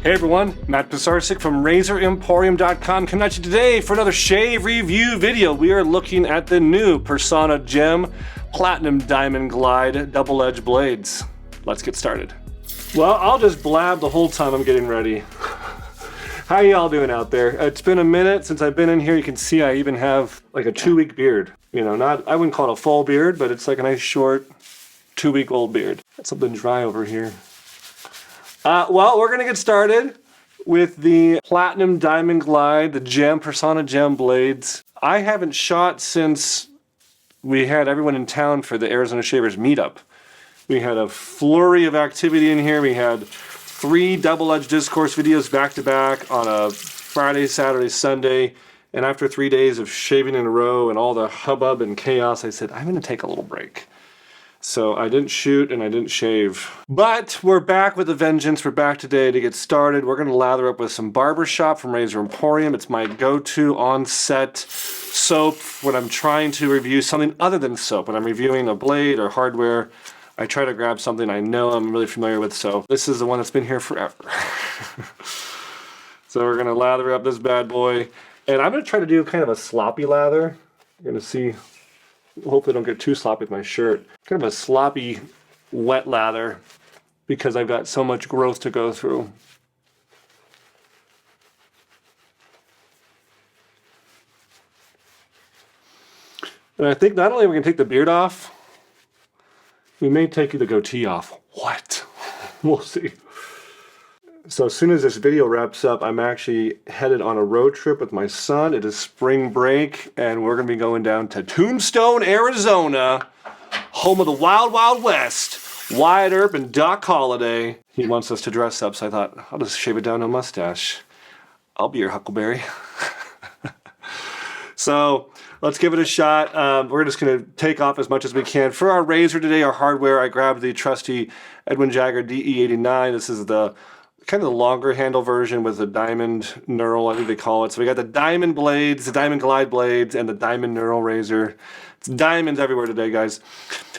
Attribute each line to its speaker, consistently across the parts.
Speaker 1: Hey everyone, Matt Pisarcik from RazorEmporium.com coming at you today for another shave review video. We are looking at the new Personna Gem Platinum Diamond Glide double-edged blades. Let's get started. Well, I'll just blab the whole time I'm getting ready. How y'all doing out there? It's been a minute since I've been in here. You can see I even have like a 2-week beard. You know, I wouldn't call it a full beard, but it's like a nice short 2-week-old beard. Got something dry over here. Well, we're gonna get started with the Platinum Diamond Glide, the Personna Gem blades. I haven't shot since we had everyone in town for the Arizona Shavers meetup. We had a flurry of activity in here. We had 3 double-edged discourse videos back to back on a Friday, Saturday, Sunday. And after 3 days of shaving in a row and all the hubbub and chaos, I said, I'm gonna take a little break. So I didn't shoot and I didn't shave. But we're back with a vengeance. We're back today to get started. We're gonna lather up with some barbershop from Razor Emporium. It's my go-to on-set soap when I'm trying to review something other than soap. When I'm reviewing a blade or hardware, I try to grab something I know I'm really familiar with. So this is the one that's been here forever. So we're gonna lather up this bad boy. And I'm gonna try to do kind of a sloppy lather. You're gonna see. Hopefully I don't get too sloppy with my shirt. Kind of a sloppy, wet lather because I've got so much growth to go through. And I think not only are we going to take the beard off, we may take the goatee off. What? We'll see. So as soon as this video wraps up, I'm actually headed on a road trip with my son. It is spring break, and we're going to be going down to Tombstone, Arizona, home of the Wild Wild West, Wyatt Earp and Doc Holliday. He wants us to dress up, so I thought, I'll just shave it down to a mustache. I'll be your Huckleberry. So let's give it a shot. We're just going to take off as much as we can. For our razor today, our hardware, I grabbed the trusty Edwin Jagger DE89. This is the kind of the longer handle version with the diamond knurl, I think they call it. So we got the diamond blades, the diamond glide blades, and the diamond knurl razor. It's diamonds everywhere today, guys.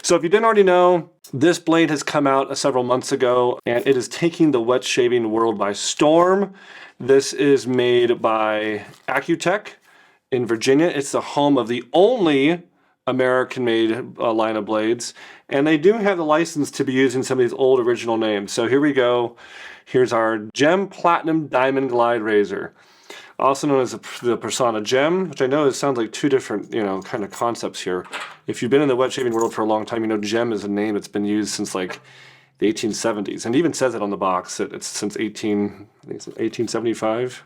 Speaker 1: So if you didn't already know, this blade has come out several months ago, and it is taking the wet shaving world by storm. This is made by Accutech in Virginia. It's the home of the only American-made line of blades, and they do have the license to be using some of these old original names. So here we go. Here's our Gem Platinum Diamond Glide Razor, also known as the Personna Gem, which I know it sounds like 2 different, kind of concepts here. If you've been in the wet shaving world for a long time, you know Gem is a name that's been used since like the 1870s, and it even says it on the box that it's since 1875.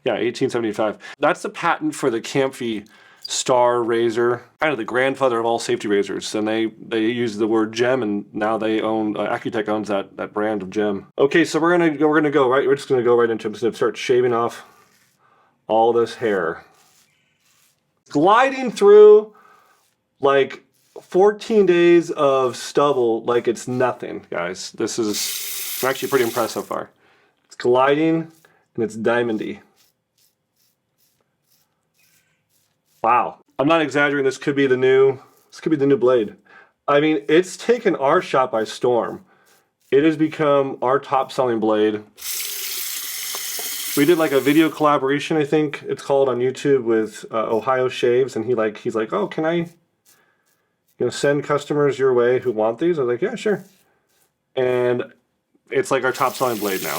Speaker 1: Yeah, 1875. That's the patent for the Camphy Star razor, kind of the grandfather of all safety razors, and they use the word gem, and now they own Accutech owns that brand of gem. Okay, so we're gonna go right. We're just gonna go right into it. I'm just gonna start shaving off all this hair, gliding through like 14 days of stubble like it's nothing, guys. This is I'm actually pretty impressed so far. It's gliding and it's diamondy. Wow, I'm not exaggerating. This could be the new blade. I mean, it's taken our shop by storm. It has become our top-selling blade. We did like a video collaboration, I think it's called, on YouTube with Ohio Shaves, and he's like, oh, can I, send customers your way who want these? I was like, yeah, sure. And it's like our top-selling blade now.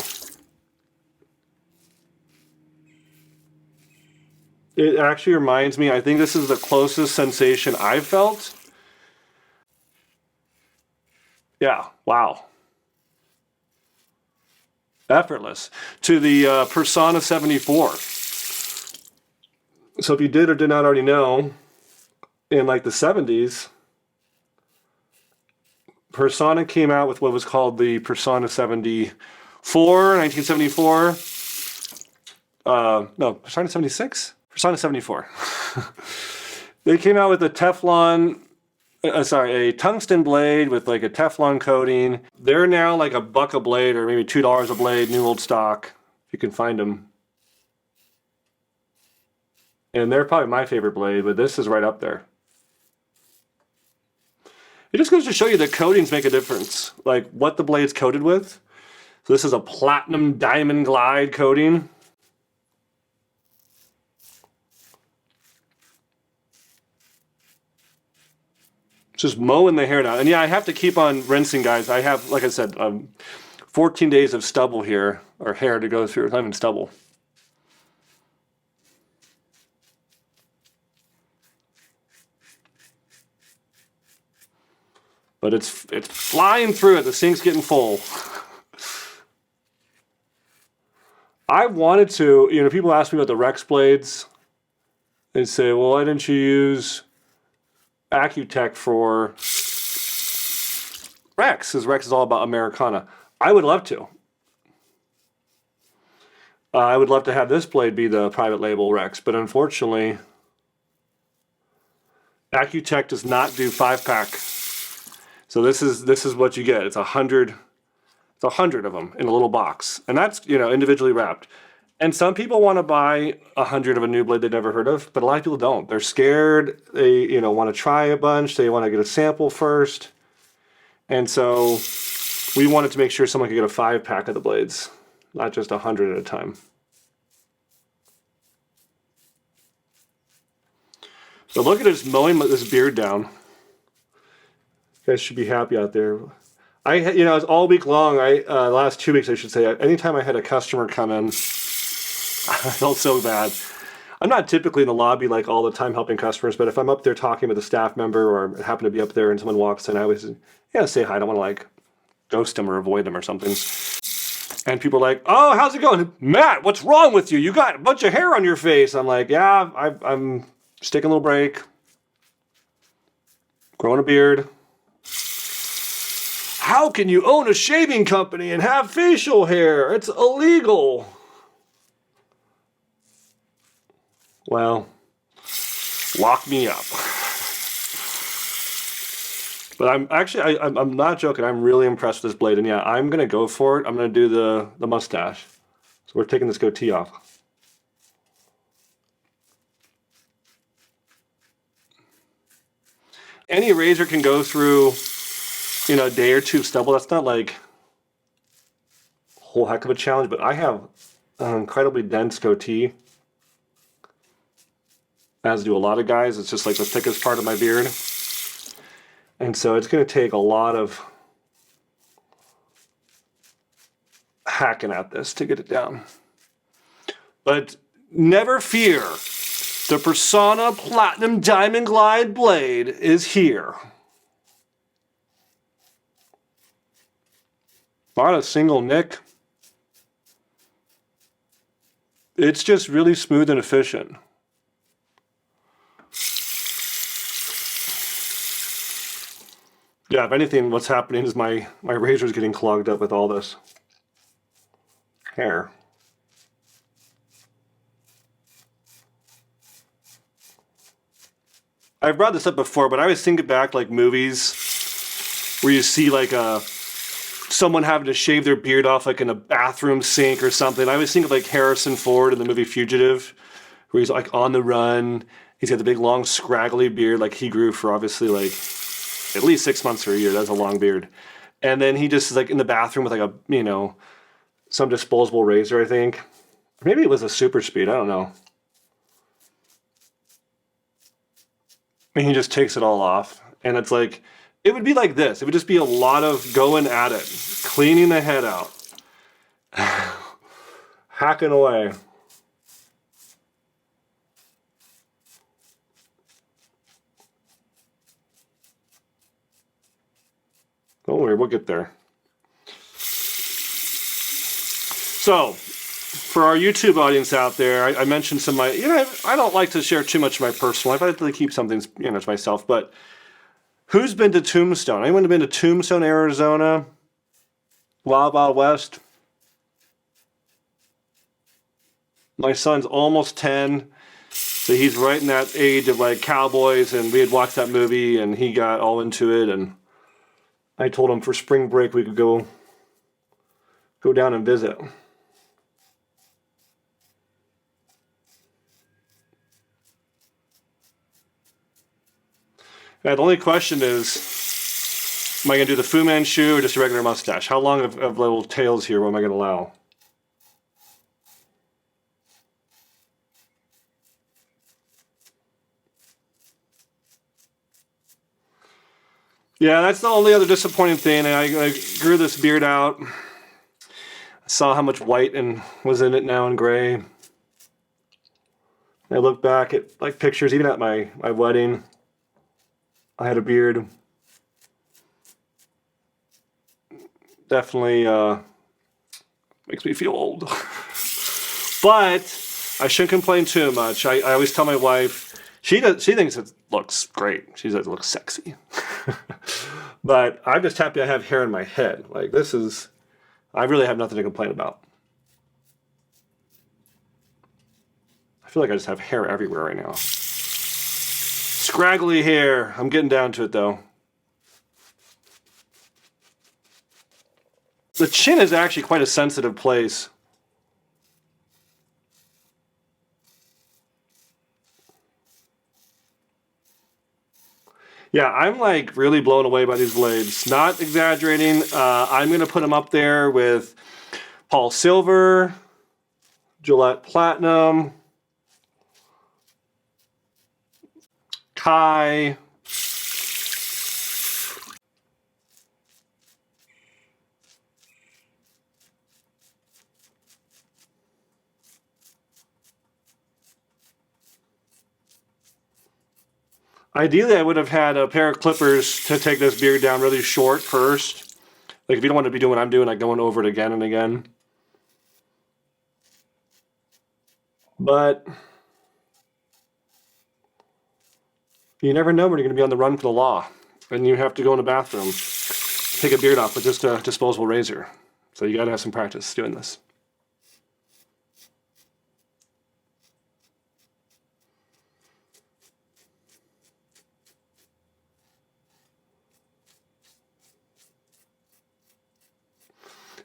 Speaker 1: It actually reminds me, I think this is the closest sensation I've felt. Yeah, wow. Effortless. To the Personna 74. So if you did or did not already know, in like the 70s, Personna came out with what was called the Personna 1974. No, Personna 76? Personna 74. They came out with a Teflon, a tungsten blade with like a Teflon coating. They're now like $1 a blade or maybe $2 a blade, new old stock, if you can find them. And they're probably my favorite blade, but this is right up there. It just goes to show you that coatings make a difference, like what the blade's coated with. So this is a platinum diamond glide coating. Just mowing the hair down. And yeah, I have to keep on rinsing, guys. I have, like I said, 14 days of stubble here, or hair to go through. It's not even stubble. But it's flying through it. The sink's getting full. I wanted to, you know, people ask me about the Rex blades. They say, well, why didn't you use Accutech for Rex? Because Rex is all about Americana. I would love to. I would love to have this blade be the private label Rex, but unfortunately, Accutech does not do 5-pack. So this is what you get. It's 100. It's 100 of them in a little box, and that's, you know, individually wrapped. And some people want to buy 100 of a new blade they've never heard of, but a lot of people don't. They're scared. They, you know, want to try a bunch. They want to get a sample first, and so we wanted to make sure someone could get a 5-pack of the blades, not just 100 at a time. So look at this mowing this beard down. You guys should be happy out there. You know, it's all week long. The last 2 weeks, I should say. Anytime I had a customer come in, I felt so bad. I'm not typically in the lobby like all the time helping customers, but if I'm up there talking with a staff member or happen to be up there and someone walks in, I always, yeah, say hi. I don't want to like ghost them or avoid them or something. And people are like, "Oh, how's it going, Matt? What's wrong with you? You got a bunch of hair on your face." I'm like, "Yeah, I'm just taking a little break, growing a beard." How can you own a shaving company and have facial hair? It's illegal. Well, lock me up. But I'm not joking. I'm really impressed with this blade. And yeah, I'm going to go for it. I'm going to do the mustache. So we're taking this goatee off. Any razor can go through, you know, a day or two of stubble. That's not like a whole heck of a challenge, but I have an incredibly dense goatee, as do a lot of guys. It's just like the thickest part of my beard. And so it's going to take a lot of hacking at this to get it down. But never fear. The Personna Platinum Diamond Glide blade is here. Not a single nick. It's just really smooth and efficient. Yeah, if anything, what's happening is my razor is getting clogged up with all this hair. I've brought this up before, but I always think back like movies where you see like someone having to shave their beard off like in a bathroom sink or something. I always think of like Harrison Ford in the movie Fugitive, where he's like on the run. He's got the big long scraggly beard like he grew for obviously like at least 6 months or a year. That's a long beard. And then he just is like in the bathroom with like a, you know, some disposable razor, I think. Maybe it was a super speed, I don't know. And he just takes it all off. And it's like, it would be like this. It would just be a lot of going at it, cleaning the head out, hacking away. Don't worry, we'll get there. So, for our YouTube audience out there, I mentioned some of my, you know, I don't like to share too much of my personal life. I like to keep something, you know, to myself. But who's been to Tombstone? Anyone been to Tombstone, Arizona? Wild Wild West? My son's almost 10, so he's right in that age of like cowboys, and we had watched that movie, and he got all into it, and I told him for spring break we could go down and visit. Now, the only question is, Am I going to do the Fu Manchu or just a regular mustache? How long of little tails here am I going to allow? Yeah, that's the only other disappointing thing. I grew this beard out. I saw how much white and was in it now and gray. I look back at like pictures, even at my wedding. I had a beard. Definitely makes me feel old. But I shouldn't complain too much. I always tell my wife, she thinks it looks great. She says it looks sexy. But I'm just happy I have hair in my head. Like this is, I really have nothing to complain about. I feel like I just have hair everywhere right now. Scraggly hair. I'm getting down to it though. The chin is actually quite a sensitive place. Yeah, I'm like really blown away by these blades. Not exaggerating. I'm going to put them up there with Paul Silver, Gillette Platinum, Kai. Ideally, I would have had a pair of clippers to take this beard down really short first. Like if you don't want to be doing what I'm doing, like going over it again and again. But you never know when you're going to be on the run for the law. And you have to go in the bathroom, take a beard off with just a disposable razor. So you got to have some practice doing this.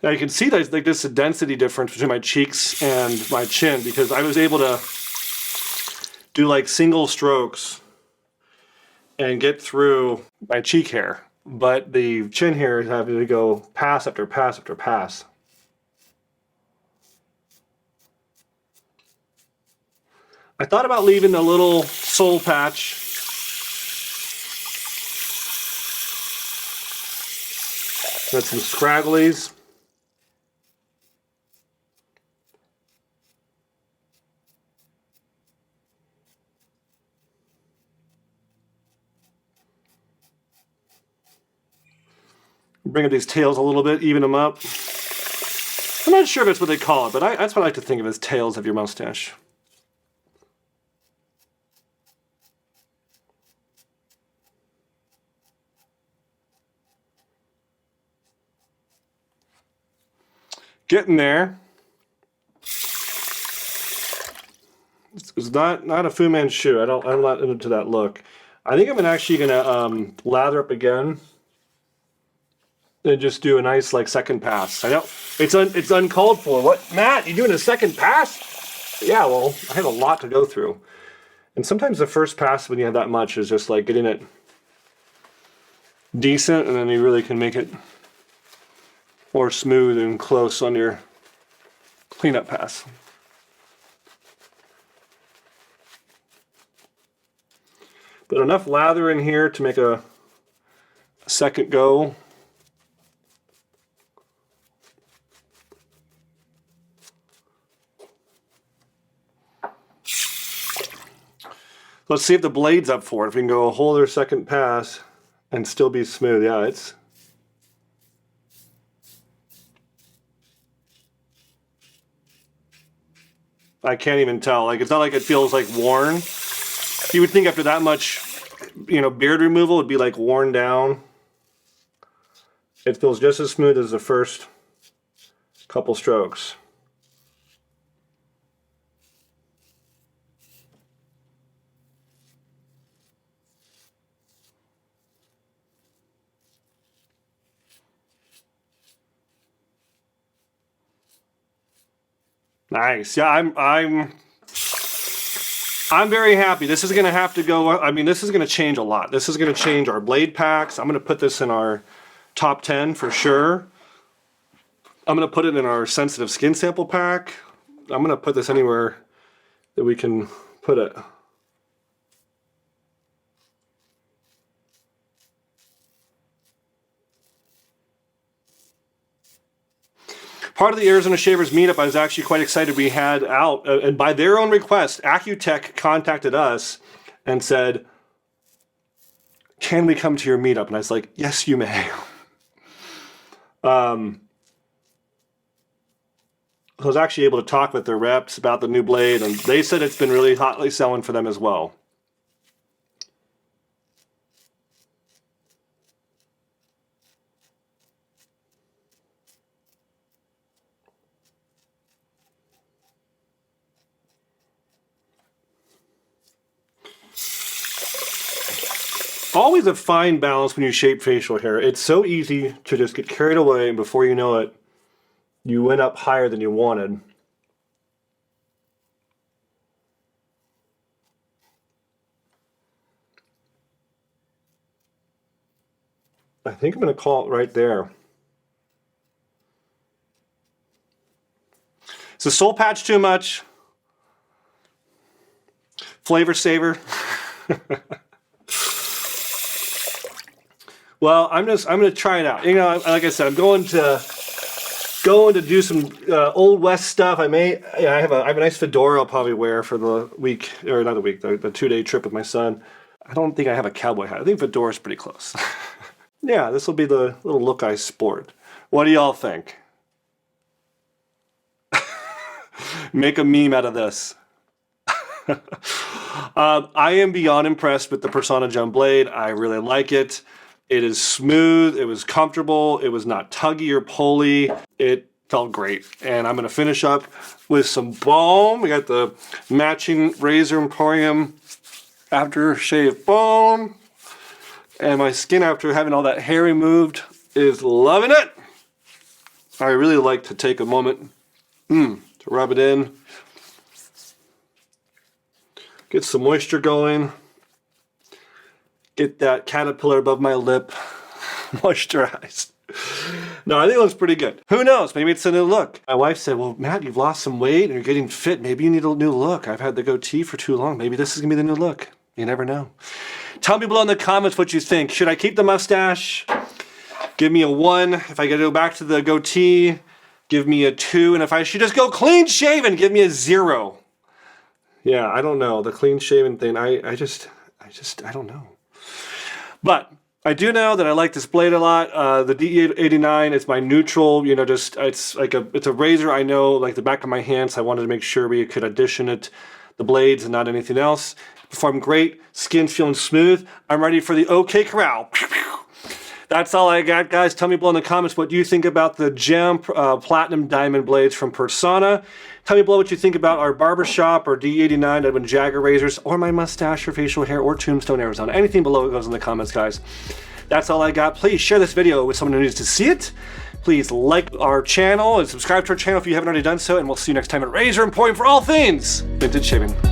Speaker 1: Now you can see there's like this density difference between my cheeks and my chin because I was able to do like single strokes and get through my cheek hair. But the chin hair is having to go pass after pass after pass. I thought about leaving a little soul patch. Got some scragglies. Bring up these tails a little bit, even them up. I'm not sure if that's what they call it, but that's what I like to think of as tails of your mustache. Getting there. It's not a Fu Manchu. I'm not into that look. I think I'm actually gonna lather up again and just do a nice like second pass. I know it's uncalled for. What, Matt? You doing a second pass? Yeah, well, I have a lot to go through, and sometimes the first pass when you have that much is just like getting it decent, and then you really can make it more smooth and close on your cleanup pass. But enough lather in here to make a second go. Let's see if the blade's up for it. If we can go a whole other second pass and still be smooth. Yeah, it's... I can't even tell. Like, it's not like it feels like worn. You would think after that much, beard removal, it'd be like worn down. It feels just as smooth as the first couple strokes. Nice. Yeah, I'm very happy. This is going to have to go, I mean, this is going to change a lot. This is going to change our blade packs. I'm going to put this in our top 10 for sure. I'm gonna put it in our sensitive skin sample pack. I'm gonna put this anywhere that we can put it. Part of the Arizona Shavers meetup I was actually quite excited we had out, and by their own request, Accutech contacted us and said, can we come to your meetup? And I was like, yes, you may. I was actually able to talk with their reps about the new blade, and they said it's been really hotly selling for them as well. Always a fine balance when you shape facial hair. It's so easy to just get carried away, and before you know it, you went up higher than you wanted. I think I'm going to call it right there. Is the soul patch too much? Flavor saver? Well, I'm gonna try it out. You know, like I said, I'm going to do some Old West stuff. I have a nice fedora I'll probably wear for the week, or not the week, the 2-day trip with my son. I don't think I have a cowboy hat. I think fedora's pretty close. Yeah, this will be the little look I sport. What do y'all think? Make a meme out of this. I am beyond impressed with the Personna Gem blade. I really like it. It is smooth, it was comfortable, it was not tuggy or pulley. It felt great. And I'm gonna finish up with some balm. We got the matching Razor Emporium Aftershave balm. And my skin, after having all that hair removed, is loving it. I really like to take a moment to rub it in. Get some moisture going. Get that caterpillar above my lip moisturized. No, I think it looks pretty good. Who knows? Maybe it's a new look. My wife said, well, Matt, you've lost some weight and you're getting fit. Maybe you need a new look. I've had the goatee for too long. Maybe this is going to be the new look. You never know. Tell me below in the comments what you think. Should I keep the mustache? Give me a 1. If I go back to the goatee, give me a 2. And if I should just go clean shaven, give me a 0. Yeah, I don't know. The clean shaven thing, I don't know. But I do know that I like this blade a lot. The D89 is my neutral, you know, just it's a razor. I know like the back of my hand, so I wanted to make sure we could addition it, the blades and not anything else. Performed great, skin's feeling smooth. I'm ready for the OK Corral. That's all I got, guys. Tell me below in the comments what you think about the Gem Platinum Diamond blades from Personna. Tell me below what you think about our barbershop or D89 Edwin Jagger razors, or my mustache or facial hair, or Tombstone, Arizona. Anything below goes in the comments, guys. That's all I got. Please share this video with someone who needs to see it. Please like our channel and subscribe to our channel if you haven't already done so, and we'll see you next time at Razor Emporium for all things vintage shaving.